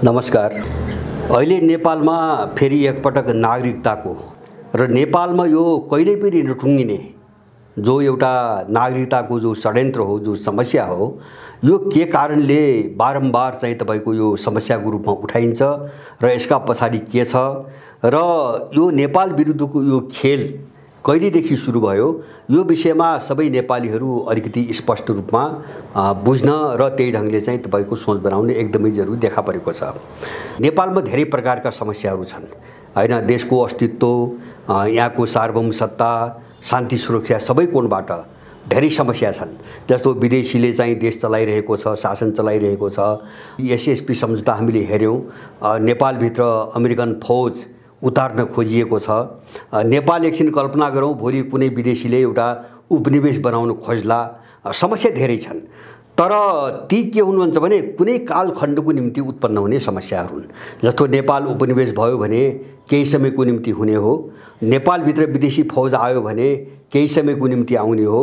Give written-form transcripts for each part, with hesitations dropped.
नमस्कार। अहिले नेपालमा फेरि एकपटक नागरिकताको र नेपालमा यो कहिल्यै पनि नटुङ्गिने जो एउटा नागरिकताको जो षड्यन्त्र हो, जो समस्या हो, यो के कारणले बारम्बार चाहिँ तपाईको यो समस्याको रूपमा उठाइन्छ र यसका पछाडि के छ र यो नेपाल विरुद्धको यो खेल कहिलेदेखि सुरु भयो, यो विषयमा सबै नेपालीहरू अलिकति स्पष्ट रूपमा बुझ्न र त्यही ढङ्गले चाहिँ तपाईको सोच बनाउन एकदमै जरुरी देखा परेको छ। नेपालमा धेरै प्रकारका समस्याहरू छन् हैन। देशको अस्तित्व, यहाँको सार्वभौम सत्ता, शान्ति सुरक्षा सबै कोणबाट धेरै समस्या छन्। जस्तो विदेशीले चाहिँ देश चलाइरहेको छ, शासन चलाइरहेको छ। एसएसपी सम्झौता हामीले हेर्यौं, नेपालभित्र अमेरिकन फौज उतार्न खोजिएको छ। नेपाल एकछिन कल्पना गरौँ, भोलि कुनै विदेशीले एउटा उपनिवेश बनाउन खोज्ला। समस्या धेरै छन्, तर ती के हुनुहुन्छ भने कुनै कालखण्डको निम्ति उत्पन्न हुने समस्याहरू हुन्। जस्तो नेपाल उपनिवेश भयो भने केही समयको निम्ति हुने हो, नेपालभित्र विदेशी फौज आयो भने केही समयको निम्ति आउने हो,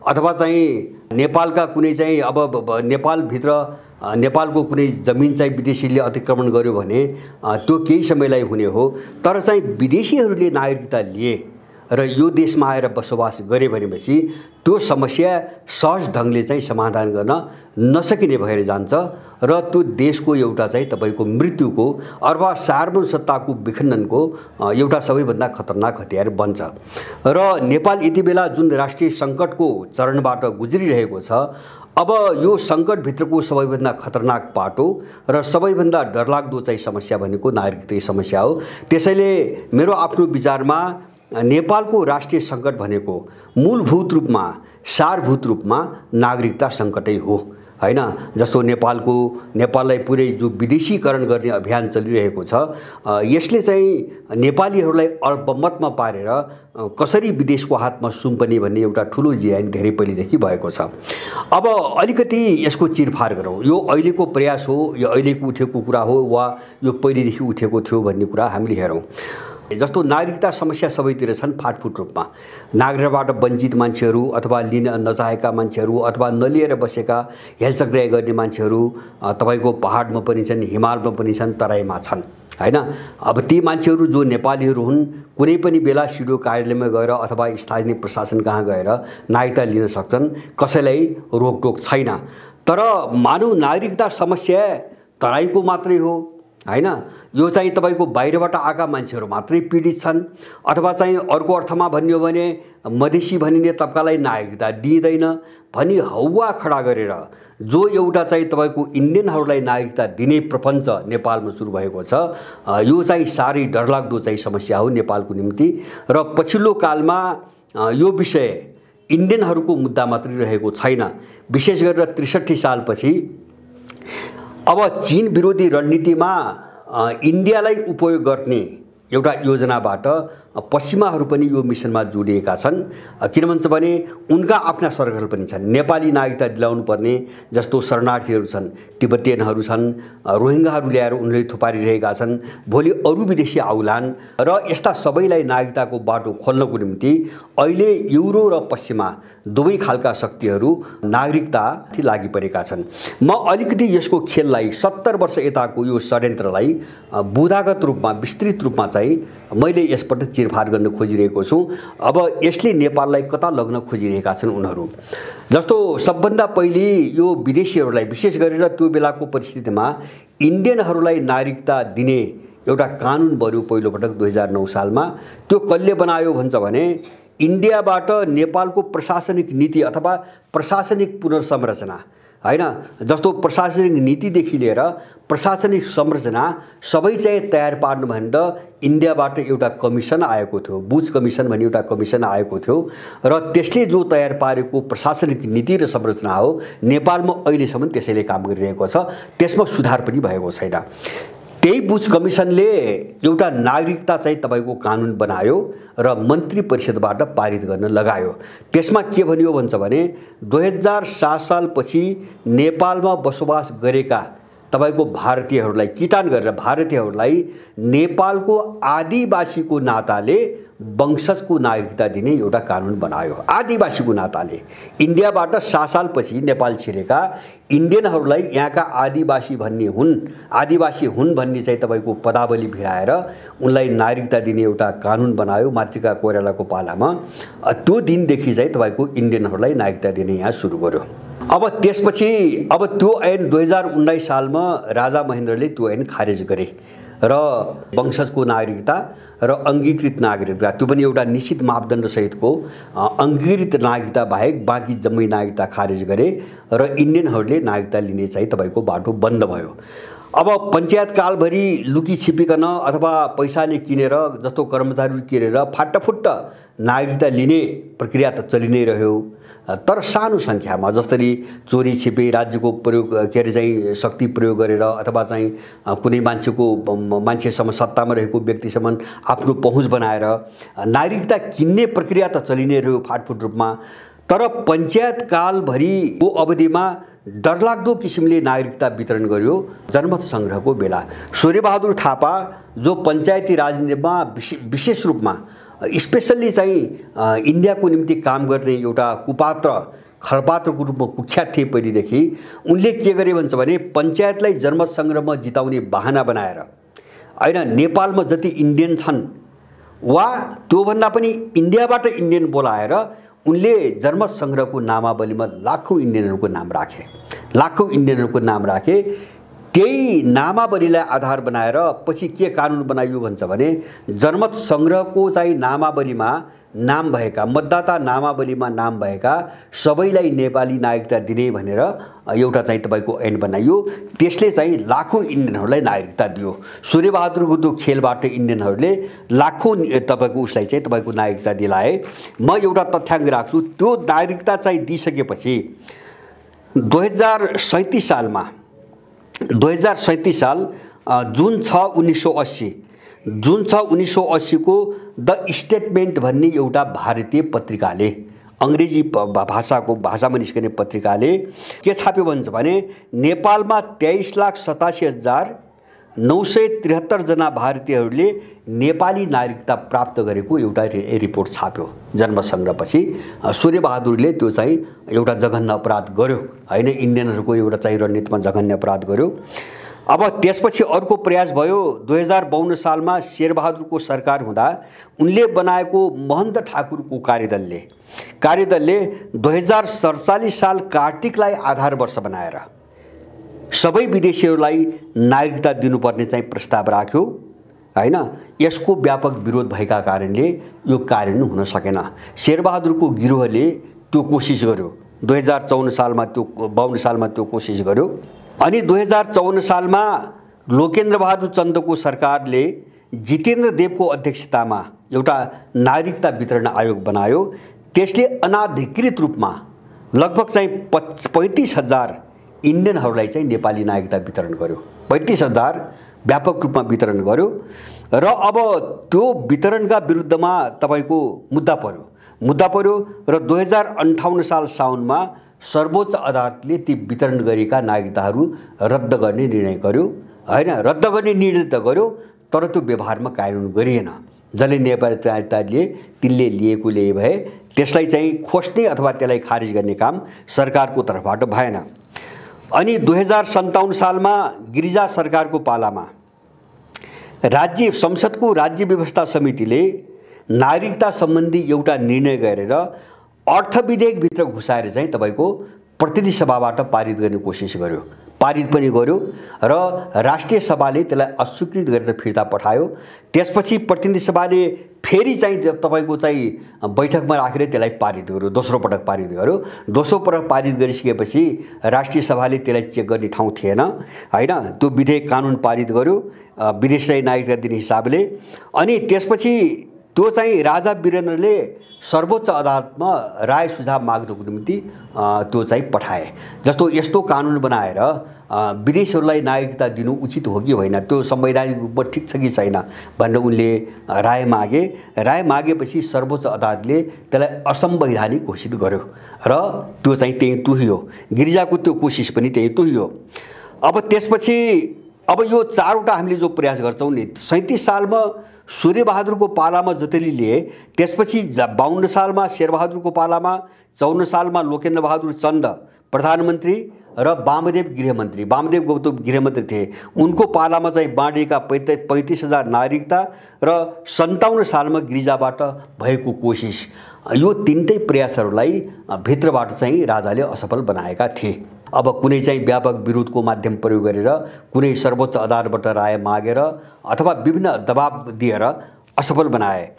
अथवा चाहिँ नेपालका कुनै चाहिँ अब नेपालभित्र नेपालको कुनै जमिन चाहिँ विदेशीले अतिक्रमण गर्यो भने त्यो केही समयलाई हुने हो। तर चाहिँ विदेशीहरूले नागरिकता लिए र यो देशमा आएर बसोबास गरे भनेपछि त्यो समस्या सहज ढङ्गले चाहिँ समाधान गर्न नसकिने भएर जान्छ र त्यो देशको एउटा चाहिँ तपाईको मृत्युको अथवा सार्वभौम सत्ताको विखण्डनको एउटा सबैभन्दा खतरनाक हतियार बन्छ। र नेपाल यति बेला जुन राष्ट्रिय सङ्कटको चरणबाट गुज्रिरहेको छ, अब यो सङ्कटभित्रको सबैभन्दा खतरनाक पाटो र सबैभन्दा डरलाग्दो चाहिँ समस्या भनेको नागरिकता समस्या हो। त्यसैले मेरो आफ्नो विचारमा नेपालको राष्ट्रिय सङ्कट भनेको मूलभूत रूपमा, सारभूत रूपमा नागरिकता सङ्कटै हो हैन। जस्तो नेपाललाई पुरै जो विदेशीकरण गर्ने अभियान चलिरहेको छ, यसले चाहिँ नेपालीहरूलाई अल्पमतमा पारेर कसरी विदेशको हातमा सुम्पने भन्ने एउटा ठुलो जियान धेरै पहिलेदेखि भएको छ। अब अलिकति यसको चिरफार गरौँ। यो अहिलेको प्रयास हो, यो अहिलेको उठेको कुरा हो वा यो पहिलेदेखि उठेको थियो भन्ने कुरा हामीले हेरौँ। जस्तो नागरिकता समस्या सबैतिर छन् फाटफुट रूपमा। नागरिकताबाट वञ्चित मान्छेहरू अथवा लिन नचाहेका मान्छेहरू अथवा नलिएर बसेका हेलचक्राइ गर्ने मान्छेहरू तपाईको पहाडमा पनि छन्, हिमालमा पनि छन्, तराईमा छन् हैन। अब ती मान्छेहरू जो नेपालीहरू हुन्, कुनै पनि बेला सिडिओ कार्यालयमा गएर अथवा स्थानीय प्रशासन कहाँ गएर नागरिकता लिन सक्छन्, कसैलाई रोकटोक छैन। तर मानव नागरिकता समस्या तराईको मात्रै हो हैन। यो चाहिँ तपाईको बाहिरबाट आएका मान्छेहरू मात्रै पीडित छन्, अथवा चाहिँ अर्को अर्थमा भन्यो भने मधेसी भनिने तबकालाई नागरिकता दिइँदैन भनी हौवा खडा गरेर जो एउटा चाहिँ तपाईको इन्डियनहरूलाई नागरिकता दिने प्रपञ्च नेपालमा सुरु भएको छ, यो चाहिँ साह्रै डरलाग्दो चाहिँ समस्या हो नेपालको निम्ति। र पछिल्लो कालमा यो विषय इन्डियनहरूको मुद्दा मात्रै रहेको छैन। विशेष गरेर 63 सालपछि अब चीन विरोधी रणनीतिमा इन्डियालाई उपयोग गर्ने एउटा योजनाबाट पश्चिमाहरू पनि यो मिसनमा जोडिएका छन्। किन भन्छ भने उनका आफ्ना सरकारहरू पनि छन्। नेपाली नागरिकता दिलाउनु पर्ने जस्तो शरणार्थीहरू छन्, तिब्बतीयनहरू छन्, रोहिङ्गाहरू ल्याएर उनले थुपारिरहेका छन्, भोलि अरू विदेशी आउलान्। र यस्ता सबैलाई नागरिकताको बाटो खोल्नको निम्ति अहिले युरो र पश्चिमा दुवै खालका शक्तिहरू नागरिकताथि लागि परेका छन्। म अलिकति यसको खेललाई 70 वर्ष यताको यो षड्यन्त्रलाई बुदागत रूपमा, विस्तृत रूपमा चाहिँ मैले यसपल्ट चिरफार गर्न खोजिरहेको छु। अब यसले नेपाललाई कता लग्न खोजिरहेका छन् उनीहरू। जस्तो सबभन्दा पहिले यो विदेशीहरूलाई, विशेष गरेर त्यो बेलाको परिस्थितिमा इन्डियनहरूलाई नागरिकता दिने एउटा कानुन बन्यो पहिलोपटक 2009 सालमा। त्यो कसले बनायो भन्छ भने इन्डियाबाट नेपालको प्रशासनिक नीति अथवा प्रशासनिक पुनर्संरचना हैन। जस्तो प्रशासनिक नीतिदेखि लिएर प्रशासनिक संरचना सबै चाहिँ तयार पार्नु भनेर इन्डियाबाट एउटा कमिसन आएको थियो, बुच कमिसन भन्ने एउटा कमिसन आएको थियो। र त्यसले जो तयार पारेको प्रशासनिक नीति र संरचना हो, नेपालमा अहिलेसम्म त्यसैले काम गरिरहेको छ, त्यसमा सुधार पनि भएको छैन। त्यही बुच कमिसनले एउटा नागरिकता चाहिँ तपाईको कानुन बनायो र मन्त्री परिषदबाट पारित गर्न लगायो। त्यसमा के भनियो भन्छ भने 2007 सालपछि नेपालमा बसोबास गरेका तपाईको भारतीयहरूलाई किटान गरेर भारतीयहरूलाई नेपालको आदिवासीको नाताले वंशजको नागरिकता दिने एउटा कानुन बनायो। आदिवासीको नाताले इन्डियाबाट 7 सालपछि नेपाल छिरेका इन्डियनहरूलाई यहाँका आदिवासी हुन् भन्ने चाहिँ तपाईँको पदावली भिराएर उनलाई नागरिकता दिने एउटा कानुन बनायो मातृका कोइरालाको पालामा। त्यो दिनदेखि चाहिँ तपाईँको इन्डियनहरूलाई नागरिकता दिने यहाँ सुरु गर्यो। अब त्यसपछि अब त्यो ऐन 2019 सालमा राजा महेन्द्रले त्यो ऐन खारेज गरे र वंशजको नागरिकता र अङ्गीकृत नागरिकता, त्यो पनि एउटा निश्चित मापदण्डसहितको अङ्गीकृत नागरिकता बाहेक बाँकी जम्मै नागरिकता खारेज गरे र इन्डियनहरूले नागरिकता लिने चाहिँ तपाईँको बाटो बन्द भयो। अब पञ्चायत कालभरि लुकी छिपिकन अथवा पैसाले किनेर जस्तो कर्मचारी किनेर फाटाफुट्ट नागरिकता लिने प्रक्रिया त चलि नै रह्यो, तर सानो सङ्ख्यामा जसरी चोरी छिपे राज्यको प्रयोग के अरे चाहिँ शक्ति प्रयोग गरेर अथवा चाहिँ कुनै मान्छेसम्म सत्तामा रहेको व्यक्तिसम्म आफ्नो पहुँच बनाएर नागरिकता किन्ने प्रक्रिया त चलि नै रह्यो फाटफुट रूपमा। तर पञ्चायत कालभरिको अवधिमा डरलाग्दो किसिमले नागरिकता वितरण गर्यो जनमत सङ्ग्रहको बेला। सूर्यबहादुर थापा जो पञ्चायती राजनीतिमा विशेष रूपमा स्पेसल्ली चाहिँ इन्डियाको निम्ति काम गर्ने एउटा कुपात्र खलपात्रको रूपमा कुख्यात थिए पहिलेदेखि, उनले के गरे भन्छ भने पञ्चायतलाई जनमत सङ्ग्रहमा जिताउने बहाना बनाएर होइन नेपालमा जति इन्डियन छन् वा त्योभन्दा पनि इन्डियाबाट इन्डियन बोलाएर उनले जनमत सङ्ग्रहको नामावलीमा लाखौँ इन्डियनहरूको नाम राखे। त्यही नामावलीलाई आधार बनाएर पछि के कानुन बनाइयो भन्छ भने जनमत सङ्ग्रहको चाहिँ नामावलीमा नाम भएका मतदाता नामावलीमा नाम भएका सबैलाई नेपाली नागरिकता दिने भनेर एउटा चाहिँ तपाईँको ऐन बनाइयो। त्यसले चाहिँ लाखौँ इन्डियनहरूलाई नागरिकता दियो। सूर्यबहादुरको त्यो खेलबाट इन्डियनहरूले लाखौँ तपाईँको उसलाई चाहिँ तपाईँको नागरिकता दिलाए। म एउटा तथ्याङ्क राख्छु, त्यो नागरिकता चाहिँ दिइसकेपछि 2037 साल जुन 6 1980 को द स्टेटमेन्ट भन्ने एउटा भारतीय पत्रिकाले अङ्ग्रेजी भाषामा निस्कने पत्रिकाले के छाप्यो भन्छ भने नेपालमा 23,87,973 जना भारतीयहरूले नेपाली नागरिकता प्राप्त गरेको एउटा रिपोर्ट छाप्यो जन्म सङ्ग्रहपछि। सूर्यबहादुरले त्यो चाहिँ एउटा जघन्य अपराध गर्यो होइन, इन्डियनहरूको एउटा चाहिँ रणनीतिमा जघन्य अपराध गर्यो। अब त्यसपछि अर्को प्रयास भयो 2052 सालमा शेरबहादुरको सरकार हुँदा उनले बनाएको महन्त ठाकुरको कार्यदलले 2047 साल कार्तिकलाई आधार वर्ष बनाएर सबै विदेशीहरूलाई नागरिकता दिनुपर्ने चाहिँ प्रस्ताव राख्यो हैन। यसको व्यापक विरोध भएका कारणले यो कार्यान्वयन हुन सकेन। शेरबहादुरको गिरोहले त्यो कोसिस गर्यो 2052 सालमा त्यो कोसिस गर्यो। अनि 2054 सालमा लोकेन्द्र बहादुर चन्दको सरकारले जितेन्द्र देवको अध्यक्षतामा एउटा नागरिकता वितरण आयोग बनायो। त्यसले अनाधिकृत रूपमा लगभग चाहिँ 35,000 इन्डियनहरूलाई चाहिँ नेपाली नागरिकता वितरण गर्यो। 35,000 व्यापक रूपमा वितरण गर्यो र अब त्यो वितरणका विरुद्धमा तपाईको मुद्दा पर्यो र 2058 साल साउनमा सर्वोच्च अदालतले ती वितरण गरेका नागरिकताहरू रद्द गर्ने निर्णय गर्यो हैन। रद्द गर्ने निर्णय त गर्यो तर त्यो व्यवहारमा कार्यान्वयन गरिएन। जसले नेपाली नागरिकताले तिनले लिएको भए त्यसलाई चाहिँ खोज्ने अथवा त्यसलाई खारिज गर्ने काम सरकारको तर्फबाट भएन। अनि 2057 सालमा गिरिजा सरकारको पालामा राज्य संसदको राज्य व्यवस्था समितिले नागरिकता सम्बन्धी एउटा निर्णय गरेर अर्थ विधेयकभित्र घुसाएर चाहिँ तपाईको प्रतिनिधि सभाबाट पारित गर्ने कोसिस गर्यो। पारित पनि गर्यो र राष्ट्रिय सभाले त्यसलाई अस्वीकृत गरेर फिर्ता पठायो। त्यसपछि प्रतिनिधि सभाले फेरि चाहिँ तपाईको चाहिँ बैठकमा राखेर त्यसलाई पारित गर्यो, दोस्रो पटक पारित गर्यो। दोस्रो पटक पारित गरिसकेपछि राष्ट्रिय सभाले त्यसलाई चेक गर्ने ठाउँ थिएन हैन। त्यो विधेयक कानुन पारित गर्यो विदेशीलाई नागरिकता दिने हिसाबले। अनि त्यसपछि त्यो चाहिँ राजा वीरेन्द्रले सर्वोच्च अदालतमा राय सुझाव माग्नको निम्ति त्यो चाहिँ पठाए। जस्तो यस्तो कानुन बनाएर विदेशीहरूलाई नागरिकता दिनु उचित हो कि होइन, त्यो संवैधानिक रूपमा ठिक छ कि छैन भनेर उनले राय मागे। राय मागेपछि सर्वोच्च अदालतले त्यसलाई असंवैधानिक घोषित गर्यो र त्यो चाहिँ त्यही तुहियो। गिरिजाको त्यो कोसिस पनि त्यही तुहियो। अब त्यसपछि अब यो चारवटा हामीले जो प्रयास गर्छौं नि 37 सालमा सूर्यबहादुरको पालामा जतिले लिए, त्यसपछि 52 सालमा शेरबहादुरको पालामा, 54 सालमा लोकेन्द्र बहादुर चन्द प्रधानमन्त्री र वामदेव गृहमन्त्री, वामदेव गौतम गृहमन्त्री थिए, उनको पालामा चाहिँ बाँडिएका 35,000 नागरिकता र 57 सालमा गिरिजाबाट भएको कोसिस, यो तीनटै प्रयासहरूलाई भित्रबाट चाहिँ राजाले असफल बनाएका थिए। अब कुनै चाहिँ व्यापक विरोधको माध्यम प्रयोग गरेर, कुनै सर्वोच्च अदालतबाट राय मागेर अथवा विभिन्न दबाब दिएर असफल बनाए।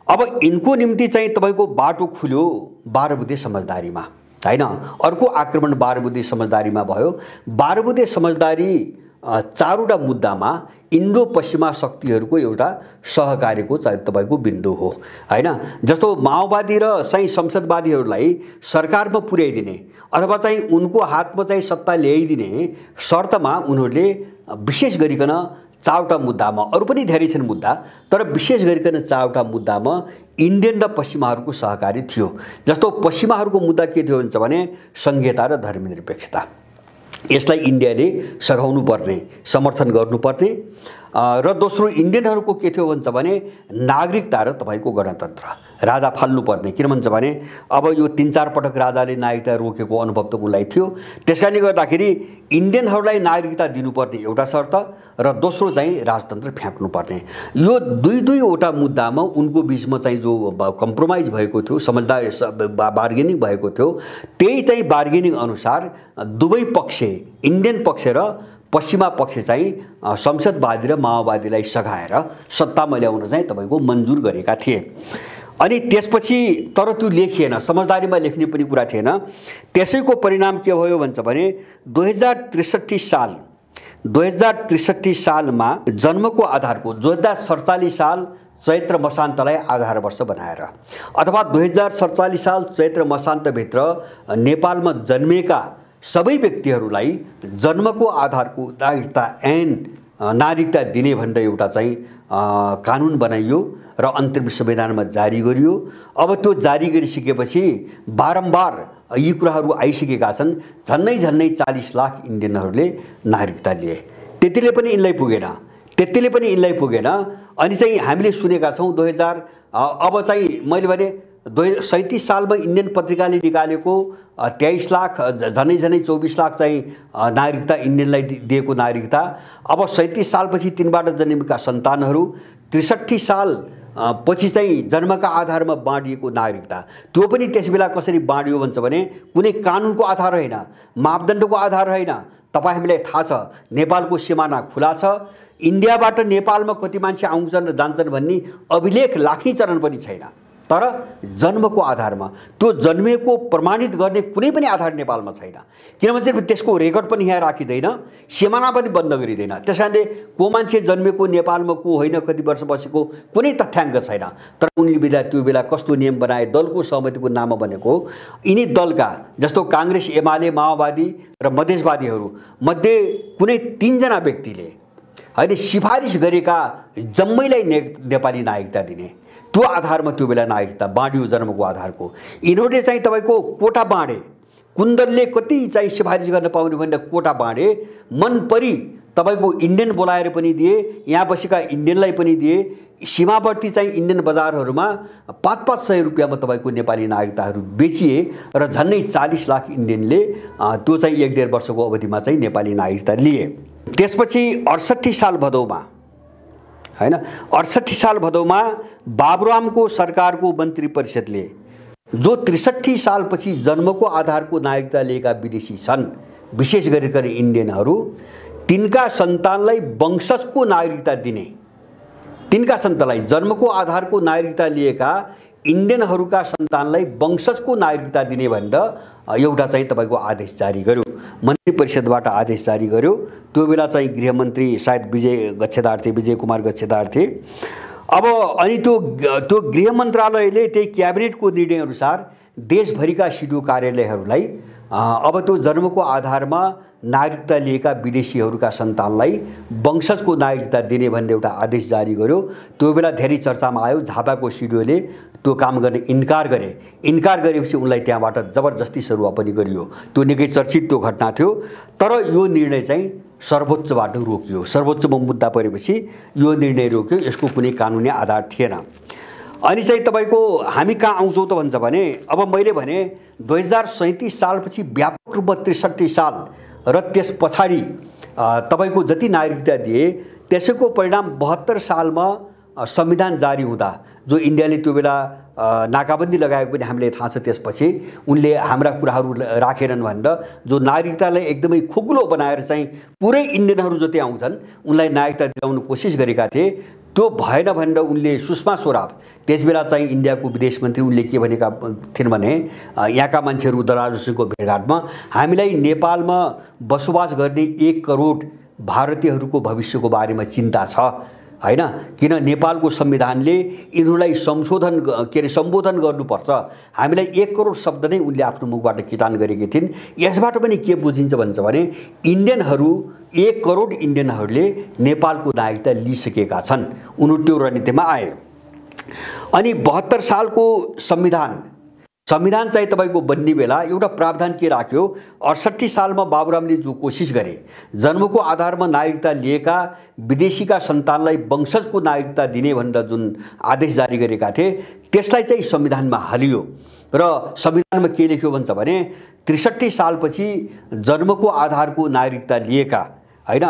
अब यिनको निम्ति चाहिँ तपाईँको बाटो खुल्यो 12 बुँदे समझदारीमा, हैन? अर्को आक्रमण 12 बुँदे समझदारीमा भयो। 12 बुँदे समझदारी चारवटा मुद्दामा इन्डो पश्चिमा शक्तिहरूको एउटा सहकार्यको चाहिँ तपाईँको बिन्दु हो, हैन? जस्तो माओवादी र चाहिँ संसदवादीहरूलाई सरकारमा पुर्याइदिने अथवा चाहिँ उनको हातमा चाहिँ सत्ता ल्याइदिने शर्तमा उनीहरूले विशेष गरिकन चारवटा मुद्दामा, अरू पनि धेरै छन् मुद्दा, तर विशेष गरिकन चारवटा मुद्दामा इन्डियन र पश्चिमाहरूको सहकारी थियो। जस्तो पश्चिमाहरूको मुद्दा के थियो भन्छ भने संघीयता र धर्मनिरपेक्षता। यसलाई इन्डियाले सघाउनु पर्ने, समर्थन गर्नुपर्ने। र दोस्रो इन्डियनहरूको के थियो भन्छ भने नागरिकता र तपाईँको गणतन्त्र, राजा फाल्नुपर्ने। किन भन्छ भने अब यो 3-4 पटक राजाले नागरिकता रोकेको अनुभव त उनलाई थियो। त्यसकारणले गर्दाखेरि इन्डियनहरूलाई नागरिकता दिनुपर्ने एउटा शर्त र दोस्रो चाहिँ राजतन्त्र फ्याँक्नुपर्ने। यो दुईवटा मुद्दामा उनको बिचमा चाहिँ जो कम्प्रोमाइज भएको थियो, समझदारी बार्गेनिङ भएको थियो, त्यही चाहिँ बार्गेनिङ अनुसार दुवै पक्ष, इन्डियन पक्ष र पश्चिमा पक्ष चाहिँ संसदवादी र माओवादीलाई सघाएर सत्तामा ल्याउन चाहिँ तपाईँको मन्जुर गरेका थिए। अनि त्यसपछि तर त्यो लेखिएन, समझदारीमा लेख्ने पनि कुरा थिएन। त्यसैको परिणाम के भयो भन्छ भने 2063 सालमा जन्मको आधारको 2047 साल चैत्र मसान्तलाई आधार वर्ष बनाएर अथवा 2047 साल चैत्र मसान्तभित्र नेपालमा जन्मेका सबै व्यक्तिहरूलाई जन्मको आधारको नागरिकता दिने भनेर एउटा चाहिँ कानुन बनाइयो र अन्तरिम संविधानमा जारी गरियो। अब त्यो जारी गरिसकेपछि बारम्बार यी कुराहरू आइसकेका छन्। झन्नै 40 लाख इन्डियनहरूले नागरिकता लिए। त्यतिले पनि यिनलाई पुगेन। अनि चाहिँ हामीले सुनेका छौँ 2000 अब चाहिँ मैले भने 37 सालमा इन्डियन पत्रिकाले निकालेको 23 लाख झनै 24 लाख चाहिँ नागरिकता इन्डियनलाई दिएको नागरिकता। अब 37 सालपछि तिनबाट जन्मेका सन्तानहरू 63 साल पछि चाहिँ जन्मका आधारमा बाँडिएको नागरिकता, त्यो पनि त्यसबेला कसरी बाँडियो भन्छ भने कुनै कानुनको आधार होइन, मापदण्डको आधार होइन। तपाईँ हामीलाई थाहा छ नेपालको सिमाना खुला छ। इन्डियाबाट नेपालमा कति मान्छे आउँछन् र जान्छन् भन्ने अभिलेख राख्ने चरण पनि छैन। तर जन्मको आधारमा त्यो जन्मेको प्रमाणित गर्ने कुनै पनि आधार नेपालमा छैन। किनभने त्यसको रेकर्ड पनि यहाँ राखिँदैन, सिमाना पनि बन्द गरिँदैन। त्यसकारणले को मान्छे जन्मेको नेपालमा को होइन, कति वर्ष बसेको कुनै तथ्याङ्क छैन। तर उनले त्यो बेला कस्तो नियम बनाए, दलको सहमतिको नाममा बनेको। यिनी दलका जस्तो काङ्ग्रेस, एमाले, माओवादी र मधेसवादीहरू मध्ये कुनै 3 जना व्यक्तिले होइन सिफारिस गरेका जम्मैलाई नेपाली नागरिकता दिने, त्यो आधारमा त्यो बेला नागरिकता बाँडियो जन्मको आधारको। यिनीहरूले चाहिँ तपाईँको कोटा बाँडे, कुन दलले कति चाहिँ सिफारिस गर्न पाउने भनेर कोटा बाँडे। मन परी तपाईँको इन्डियन बोलाएर पनि दिए, यहाँ बसेका इन्डियनलाई पनि दिए। सीमावर्ती चाहिँ इन्डियन बजारहरूमा 500 रुपियाँमा तपाईँको नेपाली नागरिकताहरू बेचिए र झन्नै 40 लाख इन्डियनले त्यो चाहिँ 1.5 वर्षको अवधिमा चाहिँ नेपाली नागरिकता लिए। त्यसपछि 68 साल भदौमा हैन 68 साल भदौमा बाबुरामको सरकारको मन्त्री परिषदले जो 63 सालपछि जन्मको आधारको नागरिकता लिएका विदेशी छन्, विशेष गरिकन इन्डियनहरू, तिनका सन्तानलाई वंशजको नागरिकता दिने, तिनका सन्तानलाई जन्मको आधारको नागरिकता लिएका इन्डियनहरूका सन्तानलाई वंशजको नागरिकता दिने भनेर एउटा चाहिँ तपाईँको आदेश जारी गर्यो। मन्त्री परिषदबाट आदेश जारी गर्यो। त्यो बेला चाहिँ गृहमन्त्री सायद विजय कुमार गच्छेदार थिए। अब अनि त्यो गृह मन्त्रालयले त्यही क्याबिनेटको निर्णयअनुसार देशभरिका सिडिओ कार्यालयहरूलाई अब त्यो जन्मको आधारमा नागरिकता लिएका विदेशीहरूका सन्तानलाई वंशजको नागरिकता दिने भन्ने एउटा आदेश जारी गर्यो। त्यो बेला धेरै चर्चामा आयो। झापाको सिडिओले त्यो काम गर्ने इन्कार गरे। इन्कार गरेपछि उनलाई त्यहाँबाट जबरजस्ती सरुवा पनि गरियो। त्यो निकै चर्चित त्यो घटना थियो। तर यो निर्णय चाहिँ सर्वोच्चबाट रोकियो। सर्वोच्चमा मुद्दा परेपछि यो निर्णय रोक्यो, यसको कुनै कानुनी आधार थिएन। अनि चाहिँ तपाईँको हामी कहाँ आउँछौँ त भन्छ भने, अब मैले भने 2037 सालपछि व्यापक रूपमा 63 साल र त्यस पछाडि तपाईँको जति नागरिकता दिए त्यसैको परिणाम 72 सालमा संविधान जारी हुँदा जो इन्डियाले त्यो बेला नाकाबन्दी लगाएको पनि हामीलाई थाहा छ। त्यसपछि उनले हाम्रा कुराहरू राखेनन् भनेर जो नागरिकतालाई एकदमै खोकुलो बनाएर चाहिँ पुरै इन्डियनहरू जति आउँछन् उनलाई नागरिकता दिलाउन कोसिस गरेका थिए। त्यो भएन भनेर उनले सुषमा स्वराज त्यसबेला चाहिँ इन्डियाको विदेश मन्त्री उनले के भनेका थिइन् भने यहाँका मान्छेहरू दलालहरूसँगको भेटघाटमा हामीलाई नेपालमा बसोबास गर्ने 1 करोड भारतीयहरूको भविष्यको बारेमा चिन्ता छ हैन, किन नेपालको संविधानले यिनीहरूलाई सम्बोधन गर्नुपर्छ। हामीलाई 1 करोड शब्द नै उनले आफ्नो मुखबाट किटान गरेकी थिइन्। यसबाट पनि के बुझिन्छ भन्छ भने इन्डियनहरू 1 करोड इन्डियनहरूले नेपालको नागरिकता लिइसकेका छन्। उनीहरू त्यो रणनीतिमा आए। अनि 72 सालको संविधान चाहिँ तपाईँको बन्ने बेला एउटा प्रावधान के राख्यो, 68 सालमा बाबुरामले जो कोसिस गरे जन्मको आधारमा नागरिकता लिएका विदेशीका सन्तानलाई वंशजको नागरिकता दिने भनेर जुन आदेश जारी गरेका थिए त्यसलाई चाहिँ संविधानमा हालियो। र संविधानमा के लेख्यो भन्छ भने 63 सालपछि जन्मको आधारको नागरिकता लिएका हैन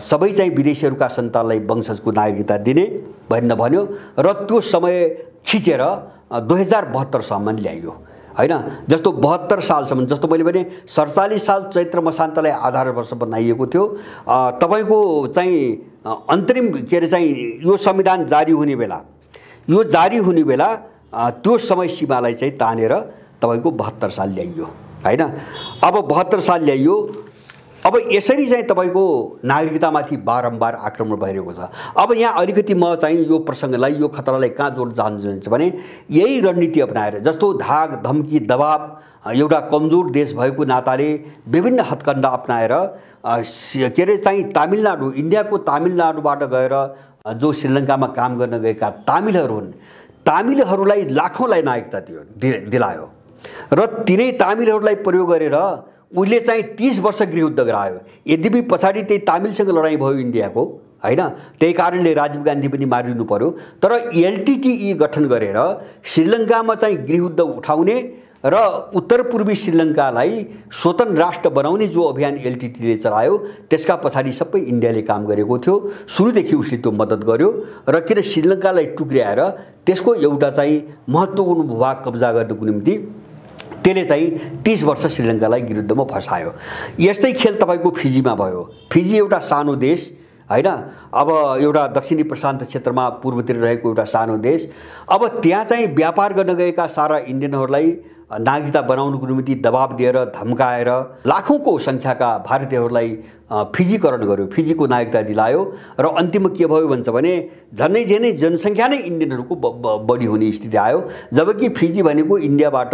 सबै चाहिँ विदेशीहरूका सन्तानलाई वंशजको नागरिकता दिने भनेर भन्यो। र त्यो समय खिचेर 2072 सम्म ल्याइयो हैन। जस्तो 72 सालसम्म, जस्तो मैले भने 47 साल चैत्र मसान्तलाई आधार वर्ष बनाइएको थियो। तपाईको चाहिँ अन्तरिम के अरे चाहिँ यो संविधान जारी हुने बेला त्यो समय सीमालाई चाहिँ तानेर तपाईको 72 साल ल्याइयो हैन। अब 72 साल ल्याइयो। अब यसरी चाहिँ तपाईको नागरिकतामाथि बारम्बार आक्रमण भइरहेको छ। अब यहाँ अलिकति म चाहिँ यो प्रसङ्गलाई यो खतरालाई कहाँ जोड चाहन्छु भने यही रणनीति अपनाएर जस्तो धाक धम्की दबाब एउटा कमजोर देश भएको नाताले विभिन्न हत्कण्डा अपनाएर के अरे चाहिँ तमिलनाडु इन्डियाको तमिलनाडुबाट गएर जो श्रीलङ्कामा काम गर्न गएका तमिलहरू हुन्, तमिलहरूलाई लाखौँलाई नागरिकता दिलायो र तिनै तमिलहरूलाई प्रयोग गरेर उनले चाहिँ 30 वर्ष गृहयुद्ध गरायो। यद्यपि पछाडि त्यही तमिलसँग लडाईँ भयो इन्डियाको हैन, त्यही कारणले राजीव गान्धी पनि मारिनु पर्यो। तर एलटिटिई गठन गरेर श्रीलङ्कामा चाहिँ गृहयुद्ध उठाउने र उत्तर पूर्वी श्रीलङ्कालाई स्वतन्त्र राष्ट्र बनाउने जो अभियान एलटिटीले चलायो त्यसका पछाडि सबै इन्डियाले काम गरेको थियो। सुरुदेखि उसले त्यो मद्दत गर्यो र किन श्रीलङ्कालाई टुक्र्याएर त्यसको एउटा चाहिँ महत्त्वपूर्ण भूभाग कब्जा गर्नको निम्ति त्यसले चाहिँ 30 वर्ष श्रीलङ्कालाई गृहयुद्धमा फसायो। यस्तै खेल तपाईको फिजीमा भयो। फिजी एउटा सानो देश हैन, अब एउटा दक्षिणी प्रशान्त क्षेत्रमा पूर्वतिर रहेको एउटा सानो देश। अब त्यहाँ चाहिँ व्यापार गर्न गएका सारा इन्डियनहरूलाई नागरिकता बनाउनको निम्ति दबाब दिएर धम्काएर लाखौंको संख्याका भारतीयहरूलाई फिजीकरण गर्यो, फिजीको नागरिकता दिलायो र अन्तिममा के भयो भन्छ भने झनै जनसङ्ख्या नै इन्डियनहरूको बढी हुने स्थिति आयो। जबकि फिजी भनेको इन्डियाबाट